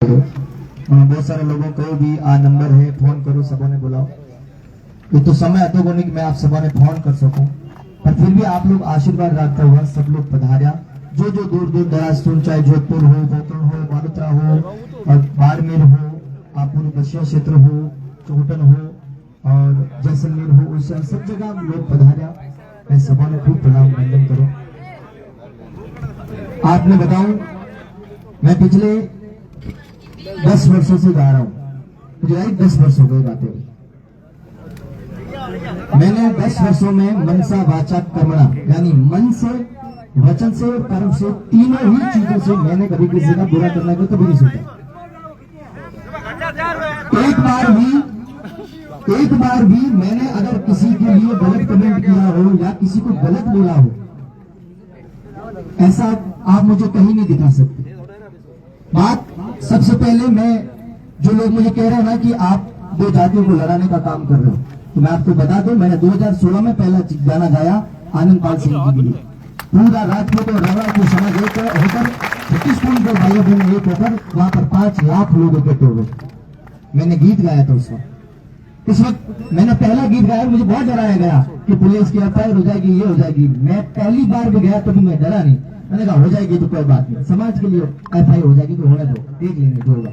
करो। बहुत सारे लोगों को भी आ नंबर है, फोन करो, सबों ने बुलाओ। ये तो समय अतोगुनी कि मैं आप सबों ने फोन कर सकूं, पर फिर भी आप लोग आशीर्वाद रखता हुआ सब लोग पधारा। जो जो दूर दूर दराज सुन, चाहे जोधपुर हो, गोकर्ण हो, बालोतरा हो, और बाड़मेर हो, आपू बसिया क्षेत्र हो, चोटन हो और जैसलमेर हो, उस सब जगह लोग पधारा। मैं सबों ने खूब प्रणाम वंदन करो। आपने बताऊं, मैं पिछले 10 वर्षों से गा रहा हूं, मुझे 10 वर्ष हो गए गाते हुए। मैंने 10 वर्षों में मनसा वाचा कर्मणा, यानी मन से, वचन से और कर्म से, तीनों ही चीजों से मैंने कभी किसी का बुरा करने को कभी नहीं सोचा। एक बार भी मैंने अगर किसी के लिए गलत कमेंट किया हो या किसी को गलत बोला हो, ऐसा आप मुझे कहीं नहीं दिखा सकते। बात सबसे पहले, मैं जो लोग मुझे कह रहे हैं ना कि आप दो जातियों को लड़ाने का काम कर रहे हो, तो मैं आपको बता दूं, मैंने 2016 में पहला गाना गाया आनंद पाल सिंह जी के लिए। पूरा राजपूत और रवा को समाज एक होकर 36 के भाइयों बहन एक होकर वहां पर 5 लाख लोग इकट्ठे हुए। मैंने गीत गाया था उस वक्त। इस वक्त मैंने पहला गीत गाया, मुझे बहुत डराया गया कि पुलिस की एफआईआर हो जाएगी, ये हो जाएगी। मैं पहली बार भी गया तभी मैं डरा नहीं, मैंने कहा हो जाएगी तो कोई बात नहीं, समाज के लिए एफआईआर हो जाएगी तो होने दो, देख लेंगे जो होगा।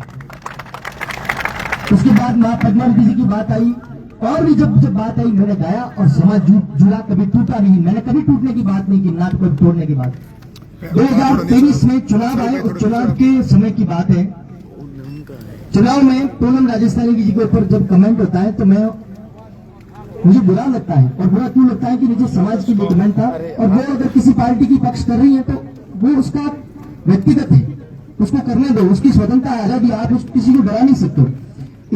उसके बाद मां पद्मावती जी की बात आई, और भी जब बात आई मैंने गाया, और समाज जुड़ा, कभी टूटा नहीं। मैंने कभी टूटने की बात नहीं की, ना तो कभी तोड़ने की बात। 2023 में चुनाव आए, और चुनाव के समय की बात है। चुनाव में पूनम राजस्थानी जी के ऊपर जब कमेंट होता है तो मुझे बुरा लगता है। और बुरा क्यों लगता है कि मुझे समाज की जो कमेंट था, और वो अगर किसी पार्टी की पक्ष कर रही है तो वो उसका व्यक्तिगत है, उसको करने दो, उसकी स्वतंत्रता आजादी, आप किसी को डरा नहीं सकते।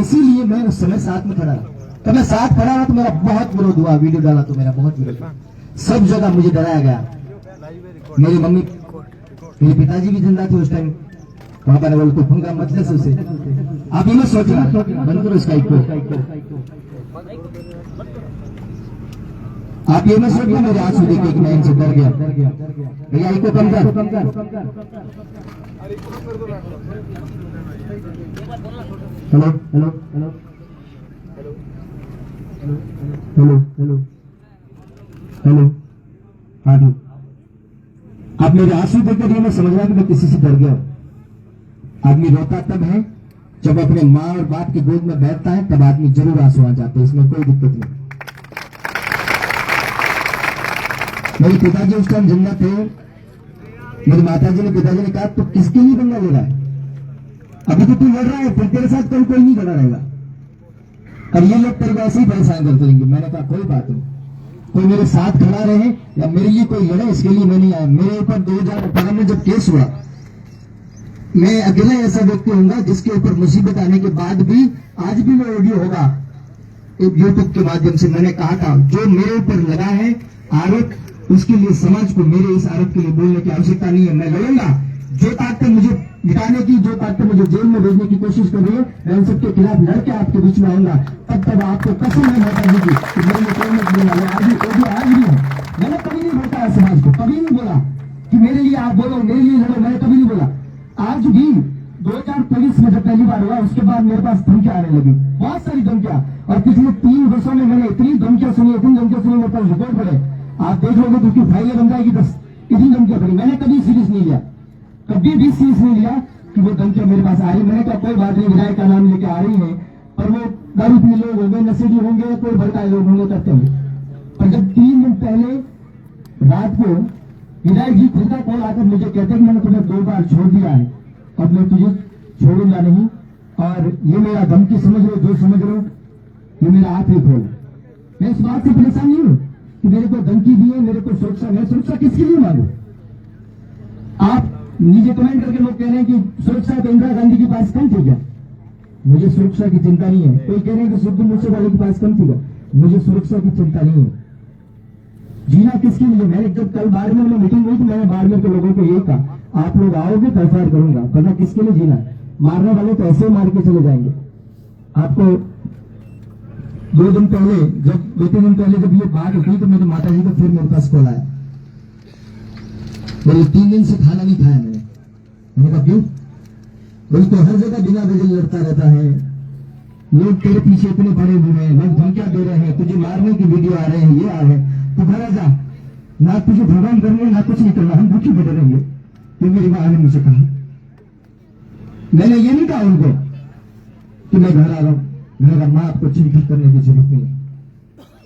इसीलिए मैं उस समय साथ में खड़ा रहा। तो मैं साथ खड़ा रहा तो मेरा बहुत विरोध हुआ, वीडियो डाला तो मेरा बहुत विरोध हुआ, सब जगह मुझे डराया गया। मेरी मम्मी, मेरे पिताजी भी जिंदा थे उस टाइम, वहां पर बोल तो फूंगा मतलब से आप ये मत सोचना, बंद करो स्काइप को, आप ये मत सोचना मेरे आंसू देखे कि मैं इनसे डर गया। भैया इसको कम कर। Hello hello hello hello hello hello, हाँ जी। आप मेरे आंसू देखकर ये मैं समझ रहा कि मैं किसी से डर गया। आदमी रोता तब है जब अपने माँ और बाप की गोद में बैठता है, तब आदमी जरूर आंसू आ जाते हैं, इसमें कोई दिक्कत नहीं। मेरे पिताजी उस टाइम जिंदा थे। मेरी माताजी ने, पिताजी ने कहा तो किसके लिए दंगा ले रहा है, अभी तो तू लड़ रहा है, फिर तेरे साथ कल कोई नहीं खड़ा रहेगा, और ये लोग तेरे को ऐसे ही परेशान करते रहेंगे। मैंने कहा कोई बात नहीं, कोई मेरे साथ खड़ा रहे या मेरे लिए कोई लड़े, इसके लिए मैं नहीं आया। मेरे ऊपर 2018 में जब केस हुआ, मैं अकेला ऐसा व्यक्ति होऊंगा जिसके ऊपर मुसीबत आने के बाद भी, आज भी वो ऑडियो होगा यूट्यूब के माध्यम से, मैंने कहा था जो मेरे ऊपर लगा है आरोप, उसके लिए समाज को मेरे इस आरोप के लिए बोलने की आवश्यकता नहीं है। मैं लड़ूंगा। जो ताकत मुझे मिटाने की, जो ताकत मुझे जेल में भेजने की कोशिश कर रही है, मैं उन सबके खिलाफ लड़के आपके बीच में आऊंगा। तब आपको कसम है माताजी की कि मेरे लिए कोई मत बोला। आज भी है, मैंने कभी नहीं बोलता है समाज को, कभी नहीं बोला कि मेरे लिए आप बोलो, मेरे लिए लड़ो, मैंने कभी नहीं बोला। आज भी 2023 में जब पहली बार हुआ, उसके बाद मेरे पास धमकियां आने लगी, बहुत सारी धमकियां, और पिछले 3 वर्षों में मैंने इतनी धमकियां सुनी, मेरे पास रिकॉर्ड पड़े, आप देख लोगे तो उसकी फाइलें बन जाएगी 10, इतनी धमकियां पड़ी। मैंने कभी सीरियस नहीं लिया, कभी भी सीरियस नहीं लिया कि वो धमकियां मेरे पास आ रही। मैंने कहा कोई बात नहीं, विधायक का नाम लेके आ रही है, पर वो दारू पी लोग होंगे, नशेड़ी होंगे, कोई भड़काए लोग होंगे, करते होंगे। पर जब 3 दिन पहले रात को विधायक जी खुद का कॉल आकर मुझे कहते हैं कि मैंने तुम्हें 2 बार छोड़ दिया है और मैं तुझे छोड़ूंगा नहीं, और ये मेरा धमकी समझ लो, जो समझ लो ये मेरा हाथ ही खोल। मैं इस बात से परेशान नहीं हूं कि मेरे को धमकी दी है, मेरे को सुरक्षा, मैं सुरक्षा किसके लिए मांगू? आप नीचे कमेंट करके लोग कह रहे हैं कि सुरक्षा तो इंदिरा गांधी के पास कम थी क्या? मुझे सुरक्षा की चिंता नहीं है। कोई कह रहे हैं कि सिद्धू मूसेवाले के पास कम थी क्या? मुझे सुरक्षा की चिंता नहीं है। जीना किसके लिए? मैंने जब कल बाड़मेर में मीटिंग हुई तो मैंने बाड़मेर के लोगों को यही कहा, आप लोग आओगे तो एफआईआर करूंगा, वरना किसके लिए जीना? मारने वाले तो ऐसे मार के चले जाएंगे। आपको 2 दिन पहले, जब 2-3 दिन पहले जब ये बात हुई तो मेरी माता जी को फिर मेरे पास कॉल आया, बोले 3 दिन से खाना नहीं खाया मैंने कहा क्यों? भाई तो हर जगह बिना वजह लड़ता रहता है, लोग तेरे पीछे इतने पड़े हुए हैं, लोग धमकियां दे रहे हैं, तुझे मारने की वीडियो आ रहे हैं, ये आ है, तो घर जा, ना तुझे भगवान करने ना कुछ नहीं करना, हम भूखे बैठे रहेंगे। ये मेरी माँ ने मुझे कहा। मैंने ये नहीं कहा उनको कि मैं घर आ रहा हूं, मैंने कहा माँ आपको चिंता करने की जरूरत नहीं है,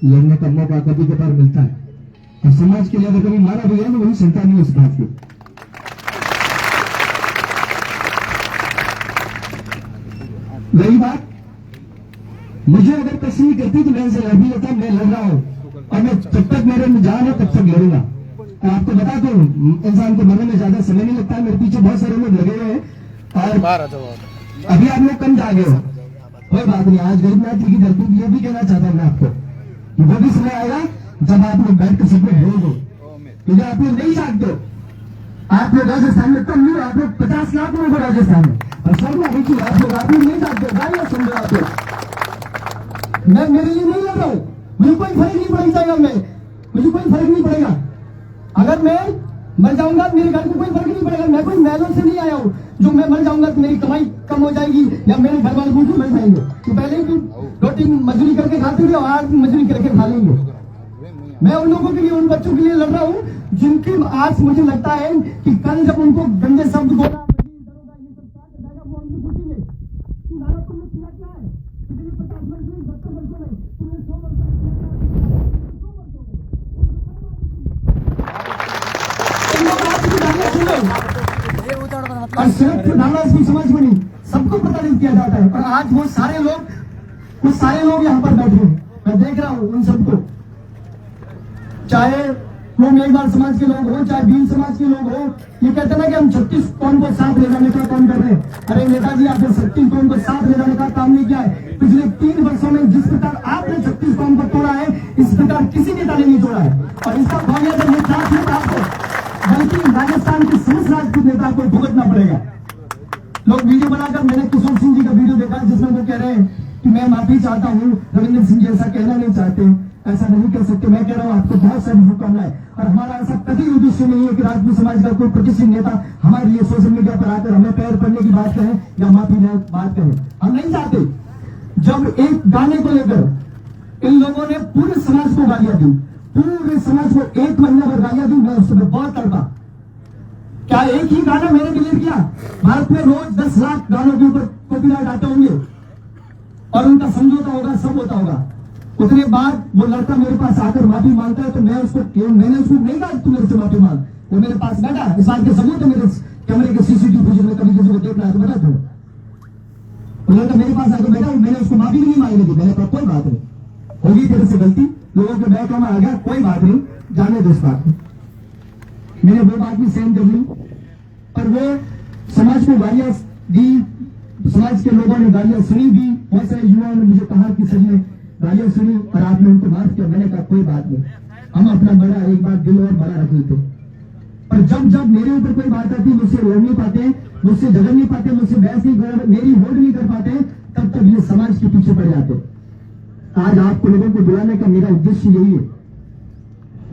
लड़ने का मौका कभी कभार मिलता है, और समाज के लिए अगर कभी मारा भी है तो वही चिंता नहीं है उस बात की। रही बात, मुझे अगर तस्वीर करती तो मैं इनसे लड़ भी लेता, मैं लड़ रहा हूं और मैं जब तक मेरे में जान है तब तक लड़ूंगा। आपको बता दो, इंसान को मरने में ज्यादा समय नहीं लगता है, मेरे पीछे बहुत सारे लोग लगे हुए हैं और अभी आप लोग कम जागे हो, कोई बात नहीं। आज गरीबनाथ जी की धरती ये भी कहना चाहता हूं मैं आपको कि वो भी समय आएगा जब आप लोग बैठ कर सब लोग बोलोगे, क्योंकि आप लोग नहीं जानते हो। आप लोग राजस्थान में कम नहीं, आप लोग 50 लाख लोग राजस्थान में, और सब लोग आप लोग नहीं जानते, गालियां सुन रहे आप लोग। मैं मेरे लिए नहीं लड़ रहा हूं, मुझे कोई फर्क नहीं पड़ेगा, मुझे कोई फर्क नहीं पड़ेगा। अगर मैं मर जाऊंगा मेरे घर को कोई फर्क नहीं पड़ेगा, मैं कोई महलों से नहीं आया हूं जो मैं मर जाऊंगा तो मेरी कमाई कम हो जाएगी या मेरे घर वाले भूखे मर जाएंगे। तो पहले भी रोटी मजदूरी करके खाते थे और आज मजदूरी करके खा लेंगे। मैं उन लोगों के लिए, उन बच्चों के लिए लड़ रहा हूं जिनकी आज मुझे लगता है कि कल जब उनको गंदे शब्द बोला और सिर्फ नाराजगी समाज में नहीं, सबको प्रताड़ित किया जाता है। और आज वो सारे लोग यहाँ पर बैठे हैं, मैं देख रहा हूँ उन सबको, चाहे वो मेघवाल समाज के लोग हो, चाहे भील समाज के लोग हो। ये कहते ना कि हम 36 कौम को साथ ले जाने का काम कर रहे हैं। अरे नेताजी, आपने 36 कौम को साथ ले जाने का काम नहीं किया है। पिछले 3 वर्षों में जिस प्रकार आपने 36 कौम को तोड़ा है, इस प्रकार किसी नेता ने नहीं तोड़ा है। और इसका खामियाजा ये साथ है आपको, बल्कि राजस्थान के समस्त राजपूत नेता को भुगतना पड़ेगा। लोग वीडियो बनाकर, मैंने कुशल सिंह जी का वीडियो देखा जिसमें वो कह रहे हैं कि मैं माफी चाहता हूँ। रविंद्र सिंह जी ऐसा कहना नहीं चाहते, ऐसा नहीं कह सकते। मैं कह रहा हूँ आपको बहुत सारी शुभकामनाएं, और हमारा ऐसा कभी उद्देश्य नहीं है कि राजपूत समाज का कोई प्रतिष्ठित नेता हमारे लिए सोशल मीडिया पर आकर हमें पैर पड़ने की बात कहे या माफी बात कहे, हम नहीं चाहते। जब एक गाने को लेकर इन लोगों ने पूरे समाज को गालियां दी, पूरे समाज को 1 महीना भर गालियां दी, मैं उसमें बहुत तड़पा। क्या एक ही गाना मैंने डिलीट किया? भारत में रोज 10 लाख गानों के ऊपर कॉपीराइट आते होंगे और उनका समझौता होगा, सब होता होगा। उतने बाद वो लड़का मेरे पास आकर माफी मांगता है तो मैंने उसको नहीं कहा तू मेरे से माफी मांग, वो मेरे पास बैठा, इस बात के सबूत है मेरे कैमरे के सीसीटीवी फुटेज में, कभी किसी को देखना है तो बता दो। वो लड़का मेरे पास आकर बैठा, मैंने उसको माफी भी नहीं मांगनी थी। मैंने कहा कोई बात नहीं, होगी तेरे से गलती, लोगों के बैठा में आ गया, कोई बात नहीं, जाने दो इस बात में। मैंने वो बात भी सहन कर ली, और वो समाज को गालियां दी, समाज के लोगों ने गालियां सुनी भी। बहुत सारे युवाओं ने मुझे कहा कि सर ने गालियां सुनी और आपने उनको माफ किया। मैंने कहा कोई बात नहीं, हम अपना बड़ा एक बार दिल और बड़ा रख लेते। पर जब मेरे ऊपर कोई बात आती, मुझसे लड़ नहीं पाते, मुझसे झगड़ नहीं पाते, मुझसे बहस नहीं कर, मेरी होल्ड नहीं कर पाते, तब तक ये समाज के पीछे पड़ जाते। आज आपको लोगों को बुलाने का मेरा उद्देश्य यही है,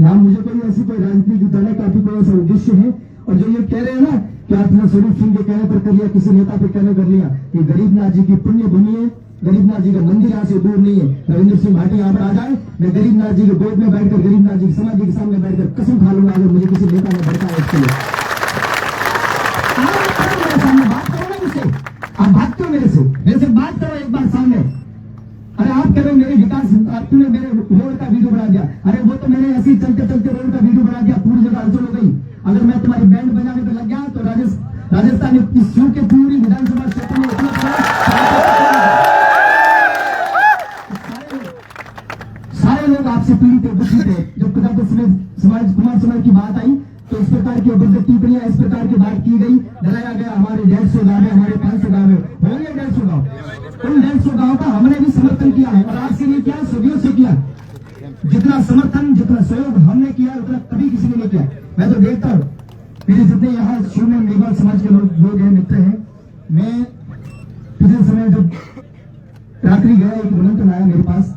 ना मुझे कोई ऐसी कोई राजनीति जुटाने का भी कोई ऐसा उद्देश्य है। और जो ये कह रहे हैं ना कि आपने स्वरूप सिंह के कहने पर कर लिया, किसी नेता पे कहने कर लिया, ये गरीबनाथ जी की पुण्य भूमि है। गरीबनाथ जी का मंदिर यहाँ से दूर नहीं है। रविंद्र सिंह भाटी यहाँ पर आ जाए, मैं गरीबनाथ जी के गोद में बैठकर, गरीबनाथ जी की समाधि के सामने बैठकर कसम खा लूंगा अगर मुझे किसी नेता ने भड़काया इसके लिए। सामने बात करो ना मुझसे, आप भागते हो मेरे से बात करो एक बार सामने। अरे आप कह रहे हो मेरे विकास, आपने मेरे रोड का वीडियो बना दिया। अरे वो तो मैंने ऐसे ही चलते चलते रोड का वीडियो बना दिया, पूरी जगह हलचल हो गई। अगर मैं तुम्हारी बैंड बजाने पर लग गया तो राजस्थान के पूरी विधानसभा क्षेत्र में इतना सारे लोग आपसे पीड़ित है, दुखित है। जब कुमार समाज की बात आई तो इस प्रकार की अभद्र टिप्पणियां, इस प्रकार की बात की गई, डराया गया। हमारे 150 गांव है, हमारे 500 गांव है, होंगे 150 गांव। उन 150 गांव का हमने भी समर्थन किया है, और आज से नहीं किया, सदियों से किया। जितना समर्थन, जितना सहयोग हमने किया, उतना कभी किसी ने नहीं किया। मैं तो देखता हूँ मेरे जितने यहाँ शिव में मेघवाल समाज के लोग हैं, मित्र हैं। मैं पिछले समय जब रात्रि गया, एक निमंत्रण आया मेरे पास,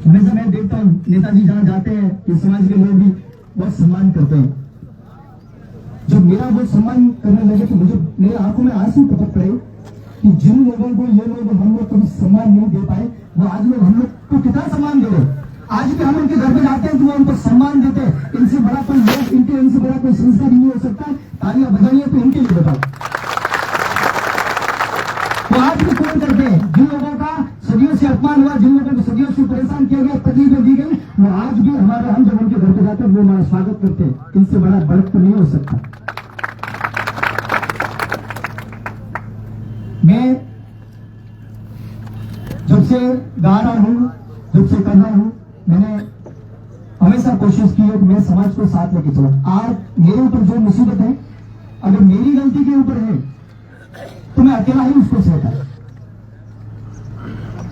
हमेशा मैं देखता हूँ नेताजी जहाँ जाते हैं इस समाज के लोग भी बहुत सम्मान करते हैं। जब मेरा वो सम्मान करने लगे तो मुझे मेरे आंखों में आंसू टपक पड़े कि जिन लोगों को ये लोग हम लोग कभी सम्मान नहीं दे पाए, वो आज लोग हम लोग को कितना सम्मान दे रहे। आज भी हम उनके घर पे जाते हैं तो वो उनको सम्मान देते हैं। इनसे बड़ा कोई लोग, इनसे बड़ा कोई संस्कार नहीं हो सकता। तालियां बजाइए तो इनके लिए बताओ। तो आज भी कौन करते हैं? जिन लोगों का सदियों से अपमान हुआ, जिन लोगों को सदियों से परेशान किया गया, तकलीफें दी गई, वो आज भी हमारे, हम जब उनके घर पे जाते हैं वो हमारा स्वागत करते हैं। इनसे बड़ा बढ़त तो नहीं हो सकता। मैं जब से गा रहा हूं, जब से कर रहा हूं, मैंने हमेशा कोशिश की है कि मैं समाज को साथ लेके चलूं। आज मेरे ऊपर जो मुसीबत है, अगर मेरी गलती के ऊपर है तो मैं अकेला ही उसको सहता।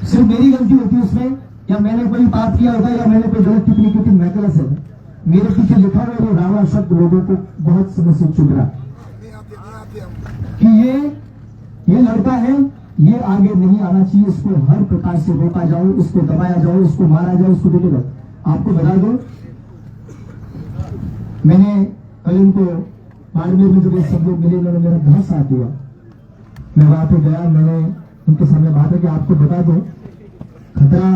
सिर्फ मेरी गलती होती है उसमें, या मैंने कोई पाप किया होगा, या मैंने कोई गलत टिप्पणी की थी, मैं अकेला सहता। मेरे पीछे लिखा हुआ ये रावण शब्द लोगों को बहुत समय से चुभ रहा कि ये लड़का है, ये आगे नहीं आना चाहिए, इसको हर प्रकार से रोका जाओ, इसको दबाया जाओ, इसको मारा जाओ, इसको देखे जाओ। आपको बता दो, मैंने कल इनको बाड़मेर में जब सब लोग मिले, उन्होंने मेरा बहुत साथ दिया। मैं वहां पे गया, मैंने उनके सामने बात है कि आपको बता दो, खतरा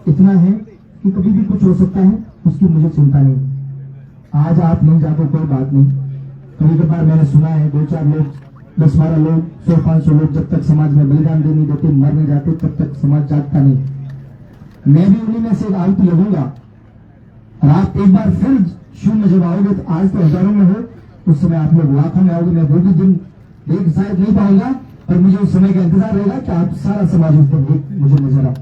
इतना है कि कभी भी कुछ हो सकता है, उसकी मुझे चिंता नहीं। आज आप नहीं जाते कोई बात नहीं। कभी कभार मैंने सुना है 2-4 लोग, 10-12 लोग, 100-500 लोग जब तक समाज में बलिदान देने देते, मरने जाते, तब तक समाज जागता नहीं। मैं भी उन्हीं में से आयुक्त लगूंगा। और आप एक बार फिर शुरू में जब आओगे, तो आज तो हजारों में हो, उस समय आप लोग लाखों में आओगे। मैं वो भी दिन देख शायद नहीं पाऊंगा, पर मुझे उस समय का इंतजार रहेगा कि आप सारा समाज उस दिन मुझे नजर आओ।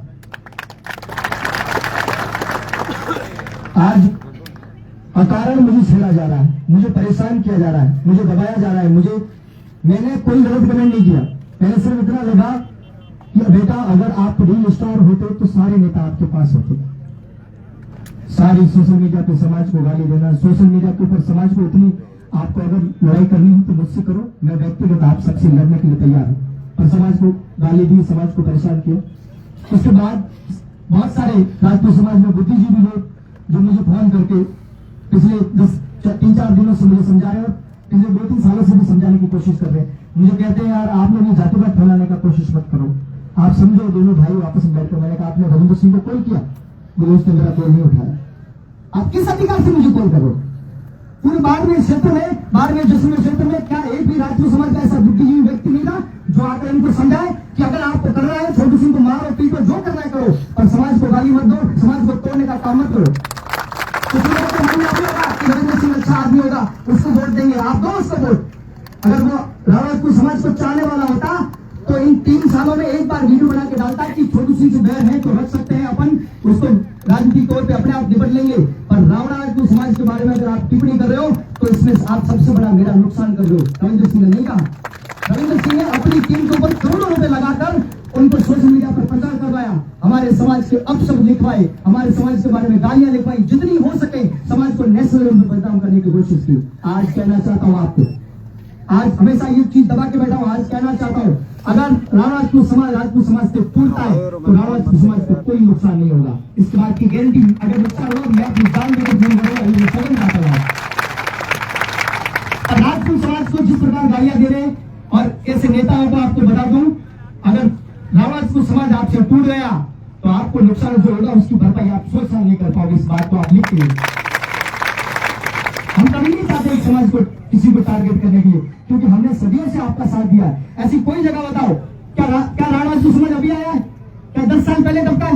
आज अकारण मुझे छेड़ा जा रहा है, मुझे परेशान किया जा रहा है, मुझे दबाया जा रहा है। मैंने कोई गलत कमेंट नहीं किया। मैंने सिर्फ इतना लगा कि बेटा, अगर आप रील स्टार होते तो सारे नेता आपके पास होते। सारी सोशल मीडिया पे समाज को गाली देना, सोशल मीडिया के ऊपर समाज को इतनी, आपको अगर लड़ाई करनी है तो मुझसे करो, मैं व्यक्तिगत आप सबसे लड़ने के लिए तैयार हूं। पर समाज को गाली दी, समाज को परेशान किया। उसके बाद बहुत सारे राजपूत समाज में बुद्धिजीवी लोग जो मुझे फोन करके पिछले 3-4 दिनों से मुझे समझा रहे हैं, पिछले 2-3 सालों से भी समझाने की कोशिश कर रहे हैं। मुझे कहते हैं, यार आप लोग ये जातिवाद फैलाने का कोशिश मत करो, आप समझो दोनों भाई आपस में बैठकर। मैंने कहा, आपने रविंद्र सिंह को कॉल किया? मुझे उसने मेरा कॉल नहीं उठाया। आप किस अधिकार से मुझे कॉल करो? पूरे बाड़मेर क्षेत्र में, बाड़मेर जैसलमेर क्षेत्र में क्या एक भी राजपूत समाज का ऐसा बुद्धिजीवी व्यक्ति नहीं था जो आकर इनको समझाए कि अगर आपको करना है, छोटू सिंह को मारो, पीटो, जो करना है करो, पर समाज को गाली मत दो, समाज को तोड़ने का काम मत करो। कुछ लोगों को मन नहीं होगा कि रविंद्र सिंह अच्छा आदमी होगा, उसको वोट देंगे, आप दो उसको वोट। अगर वो रावण समाज को चाहने वाला होता तो इन 3 सालों में एक बार वीडियो बना के डालता कि छोटू सिंह से बैर है तो रख सकते हैं अपन, उसको राजनीतिक तौर पे अपने आप निपट लेंगे। पर रावण समाज के बारे में अगर आप टिप्पणी कर रहे हो तो इसमें आप सबसे बड़ा मेरा नुकसान कर रहे हो। रविंद्र सिंह ने नहीं कहा। रविंद्र सिंह ने अपनी टीम के ऊपर करोड़ों रुपए लगाकर उनको सोशल मीडिया पर प्रचार करवाया, हमारे समाज के अपशब्द लिखवाए, हमारे समाज के बारे में गालियां लिखवाई, जितनी हो सके समाज को नेशनल लेवल पर बदनाम करने की कोशिश की। आज कहना चाहता हूं आपको, आज हमेशा ये चीज दबा के बैठा हूं, आज कहना चाहता हूं, अगर रावण समाज से टूटता है तो रावण समाज को कोई नुकसान नहीं होगा। इसके बाद की गारंटी, अगर नुकसान होगा मैं अपनी जान देकर फोन करूंगा, सदन जाता है। राजपूत समाज को जिस प्रकार गालियां दे रहे हैं और ऐसे नेताओं को आपको बता दूं, अगर रावण समाज आपसे टूट गया तो आपको नुकसान जो होगा उसकी भरपाई आप सोच नहीं कर पाओगे। इस बात को आप लिख के, हम कभी नहीं चाहते इस समाज को किसी को टारगेट करने के लिए, क्योंकि हमने सदियों से आपका साथ दिया है। ऐसी कोई जगह बताओ क्या रावण समाज अभी आया है? क्या 10 साल पहले कब का?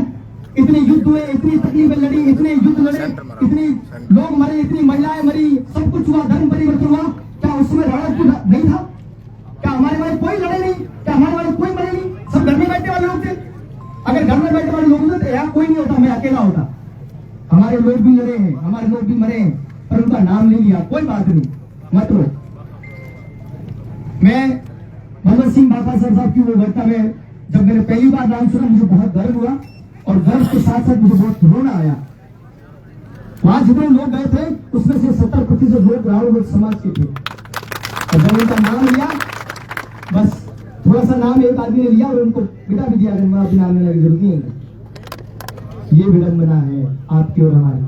इतने युद्ध हुए, इतनी तकलीफें लड़ी, इतने युद्ध लड़े, इतने लोग मरे, इतनी महिलाएं मरी, सब कुछ हुआ, धर्म परिवर्तन हुआ। क्या उस समय रावण नहीं था? क्या हमारे वाले कोई लड़े नहीं? क्या हमारे वाले कोई मरे नहीं? सब घर में बैठने वाले लोग थे। अगर घर में बैठने वाले लोग होते तो यहाँ कोई नहीं होता, मैं अकेला होता। हमारे लोग भी लड़े हैं, हमारे लोग भी मरे हैं, पर उनका नाम नहीं लिया। कोई बात नहीं, मत रो। मैं भगत सिंह बाबा साहब की वो घटना में जब मैंने पहली बार नाम सुना, मुझे बहुत गर्व हुआ और गर्व के साथ साथ मुझे बहुत रोना आया। वहां जितने लोग गए थे उसमें से 70% लोग रावण समाज के थे। और जब उनका नाम लिया, बस थोड़ा सा नाम एक आदमी ने लिया और उनको बिठा भी दिया, अभी नाम लेने की जरूरत नहीं है। ये विडंबना है आपकी और हमारी।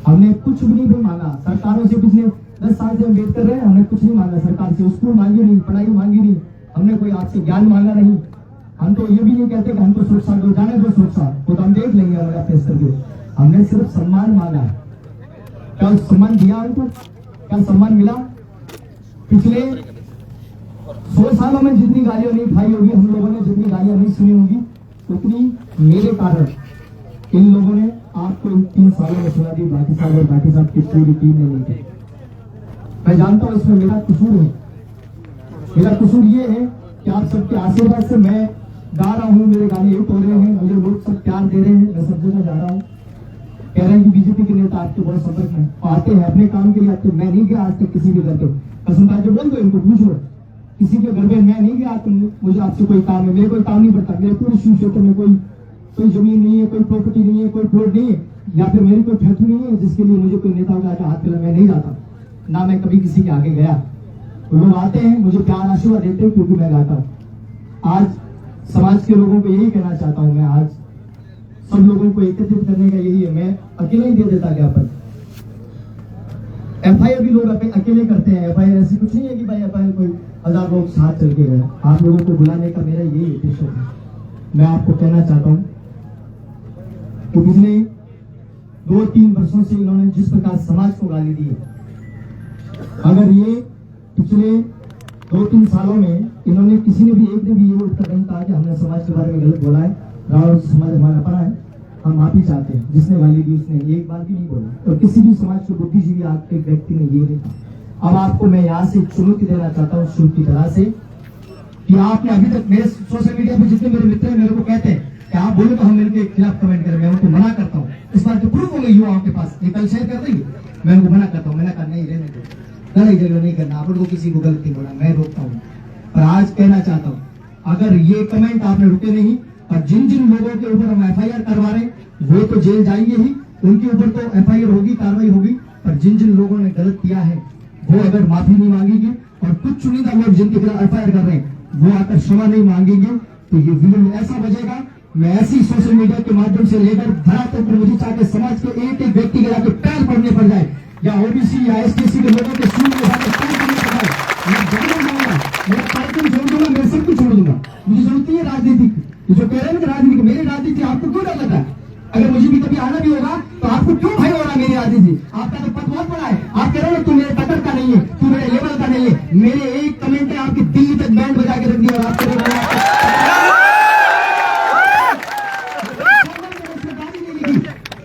हमने कुछ भी नहीं मांगा सरकारों से, पिछले 10 साल से हम वेट कर रहे हैं, हमने कुछ नहीं मांगा सरकार से, स्कूल मांगी नहीं, पढ़ाई मांगी नहीं, हमने कोई आपसे ज्ञान मांगा नहीं। हम तो ये भी नहीं कहते कि हमको सुरक्षा दो, जाने दो सुरक्षा, वो तो हम देख लेंगे हमारा फेस करके। हमने सिर्फ सम्मान मांगा है। क्या सम्मान दिया हमको? क्या सम्मान मिला? पिछले 100 सालों में जितनी गालियां नहीं खाई होगी हम लोगों ने, जितनी गालियां नहीं सुनी होगी, उतनी मेरे कारण इन लोगों ने आपको इन 3 सालों में सुना दी। बाकी साहब और बाकी साहब की पूरी टीम ने नहीं की। मैं जानता हूं इसमें मेरा कसूर है। मेरा कसूर ये है कि आप सबके आशीर्वाद से मैं गा रहा हूँ, मेरे गाने हिट हो रहे हैं, मुझे लोग सब प्यार दे रहे हैं, मैं सब जगह जा रहा हूँ। कह रहे हैं कि बीजेपी के नेता आपके बहुत संपर्क में आते हैं, अपने काम के लिए आते हैं। मैं नहीं गया आज तक किसी के घर पे, कसम खा के बोल दो, इनको पूछ लो, किसी के घर पे मैं नहीं गया। मुझे आपसे कोई काम है? मेरे कोई काम नहीं पड़ता। मेरे पूरे शिव क्षेत्र में कोई जमीन नहीं है, कोई प्रॉपर्टी नहीं है, कोई प्लॉट नहीं है, या फिर मेरी कोई फैक्ट्री नहीं है जिसके लिए मुझे कोई नेता का हाथ मिला। मैं नहीं जाता, ना मैं कभी किसी के आगे गया। तो लोग आते हैं, मुझे प्यार आशीर्वाद देते हैं क्योंकि मैं गाता हूँ। आज समाज के लोगों को यही कहना चाहता हूँ मैं, आज सब लोगों को एकत्रित करने का यही है। मैं अकेला ही दे देता ज्ञापन। एफआईआर भी लोग अकेले करते हैं। एफआईआर ऐसी कुछ नहीं है कि भाई एफआईआर कोई 1000 लोग साथ चल के गए। आप लोगों को बुलाने का मेरा यही उद्देश्य है। मैं आपको कहना चाहता हूँ कि पिछले 2-3 वर्षों से इन्होंने जिस प्रकार समाज को गाली दी है, अगर ये पिछले 2-3 सालों में इन्होंने किसी ने भी एक ने भी ये उठकर नहीं कहा कि हमने समाज के बारे में गलत बोला है, राहुल समाज हमारा अपना है, हम माफी चाहते हैं, जिसने गाली दी उसने एक बार भी नहीं बोला। और किसी भी समाज के बुद्धिजीवी आपके व्यक्ति ने ये नहीं कहा। अब आपको मैं यहाँ से चुनौती देना चाहता हूँ शुरू की तरह से कि आपने अभी तक मेरे सोशल मीडिया पे जितने मेरे मित्र हैं मेरे को कहते हैं कि आप बोले तो हम इनके खिलाफ कमेंट करें। मैं उनको मना करता हूँ। इस बार जो प्रूफ हो गई युवाओं के पास, ये कल शेयर कर रही है, मैं उनको मना करता हूँ। मैंने कहा नहीं, रहने दो, गलत जगह नहीं करना, आप उनको किसी को गलत नहीं बोला, मैं रोकता हूँ। पर आज कहना चाहता हूँ, अगर ये कमेंट आपने रुके नहीं और जिन जिन लोगों के ऊपर हम एफआईआर करवा रहे हैं वो तो जेल जाएंगे ही, उनके ऊपर तो एफआईआर होगी, कार्रवाई होगी। पर जिन जिन लोगों ने गलत किया है वो अगर माफी नहीं मांगेंगे और कुछ चुनिंदा लोग जिनके खिलाफ एफआईआर कर रहे हैं वो आकर क्षमा नहीं मांगेंगे तो ये विलन ऐसा बजेगा। मैं ऐसी सोशल मीडिया के माध्यम से लेकर धरातल पर मुझे चाहते समाज के एक एक व्यक्ति के जाके पैर पड़ने पड़ जाए, या ओबीसी या एसटीसी के लोगों के सूर में जाकर पैर पड़ने पड़ जाए, मैं जाना जाऊंगा, मेरा कार्यक्रम छोड़ दूंगा, मैं सब कुछ छोड़ दूंगा। मुझे जरूरत नहीं है राजनीति, जो कह रहे हैं राजनीति, मेरी राजनीति आपको क्यों डर लगा? अगर मुझे भी कभी आना भी होगा तो आपको क्यों भय हो रहा है मेरी राजनीति? आपका तो पद बहुत बड़ा है, आप कह रहे हो तू मेरे टक्कर का नहीं है, तू मेरे लेवल का नहीं है। मेरे एक कमेंट ने आपकी दिल्ली तक बैंड बजा के रख दिया और आप कह रहे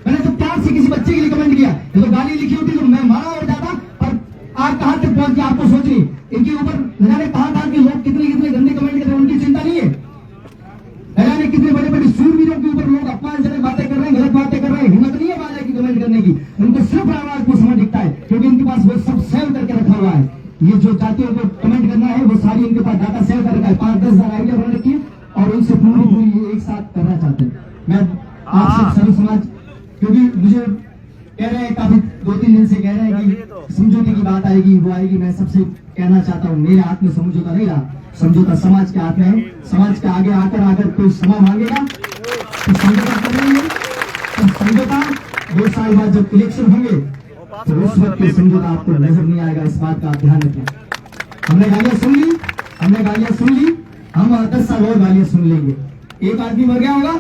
मैंने तो प्यार से किसी बच्चे के लिए कमेंट किया, ये तो गाली लिखी होती तो मैं मारा हो जाता। पर आप कहां तक पहुंच गए आपको सोच नहीं। इनके ऊपर न जाने कहा था कि लोग कितने कितने गंदे कमेंट कर रहे हैं, उनकी चिंता नहीं है। न जाने कितने बड़े बड़े सूरवीरों के ऊपर लोग अपमानजनक बातें कर रहे हैं, गलत बातें कर रहे हैं, हिम्मत नहीं है बाजा की कमेंट करने की। उनको सिर्फ आवाज को समझ दिखता है क्योंकि इनके पास वो सब सेव करके रखा हुआ है। ये जो जातियों को कमेंट करना है वो सारी इनके पास डाटा सेव कर रखा है। 5-10 हजार आइडिया बना रखी है और उनसे पूरी ये एक साथ करना चाहते हैं। मैं आपसे सभी समाज, क्योंकि मुझे कह रहे हैं काफी 2-3 दिन से कह रहे हैं कि समझौते की बात आएगी, वो आएगी। मैं सबसे कहना चाहता हूँ मेरे हाथ में समझौता नहीं रहा, समझौता समाज के हाथ में है। समाज के आगे आकर अगर कोई क्षमा मांगेगा तो समझौता कर लेंगे। तो समझौता 2 साल बाद जब इलेक्शन होंगे तो उस वक्त ये समझौता आपको नजर नहीं आएगा। इस बात का आप ध्यान रखें। हमने गालियां सुन ली, हम 10 साल और गालियां सुन लेंगे। एक आदमी मर गया होगा,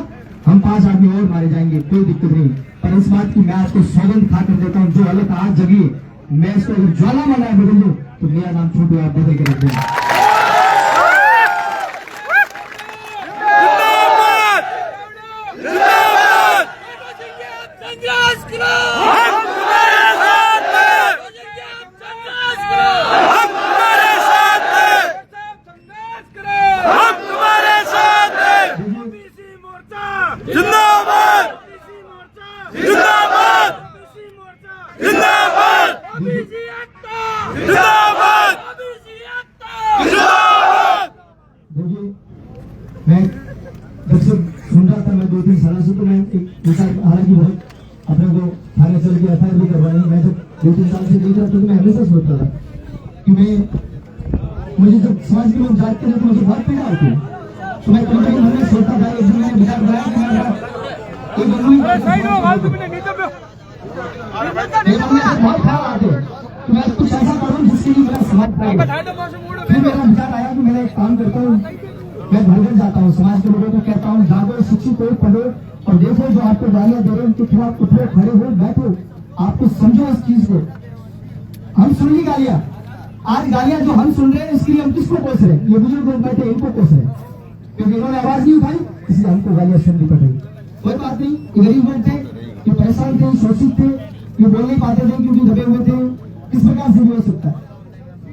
हम 5 आदमी और मारे जाएंगे, कोई दिक्कत नहीं। पर इस बात की मैं आपको सौगंध खाकर देता हूँ, जो अलग आज जगी मैं इसको अगर ज्वाला माला बदल दूं तो मेरा नाम छोटू आप बदल के रख देना। मैं जब से सुन रहा था, मैं 2-3 सालों से, तो मैं हालांकि बहुत अपने को थाने चल के एफआईआर भी करवाई। मैं जब 2-3 साल से देख रहा था तो मैं हमेशा सोचता था कि मुझे जब समाज के लोग जाते थे तो मुझे बहुत पीड़ा होती है। तो मैं कभी कभी सोचता था, एक दिन मैंने विचार बनाया कि मैं बहुत ख्याल आते तो मैं कुछ ऐसा समाप्त करेंगे। फिर मेरा विचार आया कि मैं एक काम करता हूँ, मैं घर घर जाता हूँ, समाज के लोगों को कहता हूँ जागो, शिक्षित हो, पढ़ो और देखो जो आपको गालियां दे रहे हैं उनके खिलाफ उठो, खड़े हो, बैठो, आपको समझो इस चीज को। हम सुन ली गालियां, आज गालियां जो हम सुन रहे हैं इसके लिए हम किसको कोस रहे हैं? ये बुजुर्ग लोग बैठे इनको कोस रहे हैं, क्योंकि इन्होंने आवाज नहीं उठाई इसलिए हमको गालियां सुननी पड़ रही। कोई बात नहीं, ये गरीब लोग थे, ये परेशान थे, शोषित थे, ये बोल नहीं पाते थे क्योंकि दबे हुए थे, किस प्रकार से भी हो सकता है।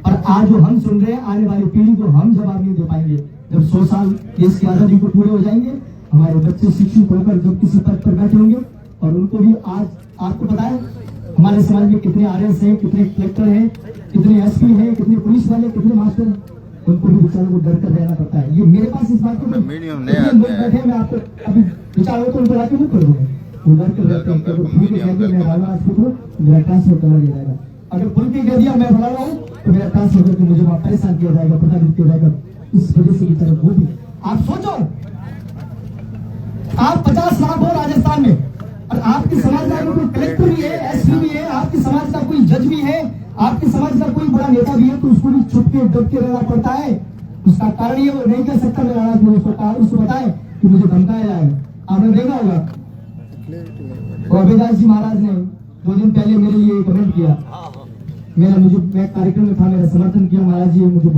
और आज जो हम सुन रहे हैं आने वाली पीढ़ी को हम जवाब नहीं दे पाएंगे। जब 100 साल देश की आजादी को पूरे हो जाएंगे, हमारे बच्चे शिक्षित होकर जब किसी पद पर बैठे होंगे और उनको भी आज आपको पता है हमारे समाज में कितने आरएस हैं, कितने कलेक्टर हैं, कितने एसपी हैं, कितने पुलिस वाले, कितने मास्टर हैं, उनको भी बेचारों को डर कर रहना पड़ता है। ये मेरे पास इस बात को लोग बैठे, मैं आपको अभी विचार हो तो उनको लाके मुक्त कर दूंगा, वो डर कर रहते हैं। मैं राजा राजपूत हूँ, मेरा ट्रांसफर करा दिया जाएगा। अगर पुल के कह दिया मैं फला रहा हूँ तो मेरा ट्रांसफर करके मुझे वहां परेशान किया जाएगा, प्रताड़ित किया जाएगा। इस वजह से बेचारा वो भी, आप सोचो आप 50 लाख हो राजस्थान में और आपके समाज का कोई कलेक्टर भी है, एसपी भी है, आपके समाज का कोई जज भी है, आपके समाज का कोई बड़ा नेता भी है, तो उसको भी छुप के डर के रहना पड़ता है। उसका कारण ये वो नहीं कह सकता मेरा आदमी, उसको बताए कि मुझे धमकाया जाएगा। आपने देखा होगा और अभिदास जी महाराज ने 2 दिन पहले मेरे लिए कमेंट किया, मैं कार्यक्रम में था, मेरा समर्थन किया, महाराज जी मुझे